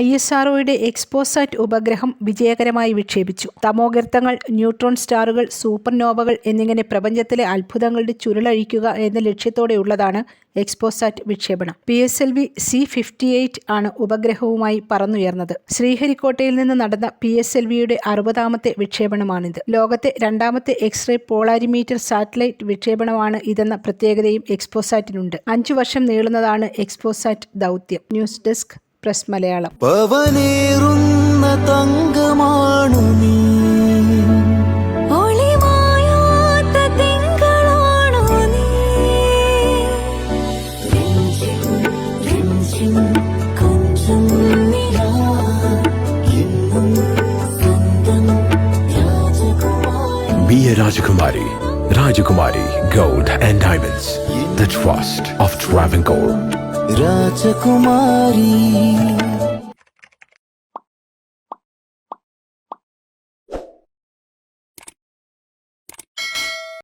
ISROയുടെ XPoSat ഉപഗ്രഹം വിജയകരമായി വിക്ഷേപിച്ചു. തമോഗർത്തങ്ങൾ, neutron സ്റ്റാറുകൾ, സൂപ്പർനോവകൾ എന്നിങ്ങനെ പ്രപഞ്ചത്തിലെ അത്ഭുതങ്ങളുടെ ചുരുളഴിക്കുക എന്ന ലക്ഷ്യത്തോടെയുള്ളതാണ് എക്സ്പോസാറ്റ് വിക്ഷേപണം. PSLV C-58 ആണ് ഉപഗ്രഹവുമായി പറന്നുയർന്നത്. ശ്രീഹരിക്കോട്ടയിൽ നിന്ന് നടന്ന PSLVയുടെ 60ാമത്തെ വിക്ഷേപണമാണിത്. ലോകത്തെ 2ാമത്തെ എക്സ്റേ പോളാരിമീറ്റർ സാറ്റലൈറ്റ് വിക്ഷേപണമാണ് ഇതെന്ന പ്രത്യേകതയും എക്സ്പോസാറ്റിനുണ്ട്. 5 വർഷം നീളുന്നതാണ് എക്സ്പോസാറ്റ് ദൗത്യം. News desk press Malayalam. Be a Rajakumari. Rajakumari Gold and Diamonds. The trust of Travancore. Rajakumari.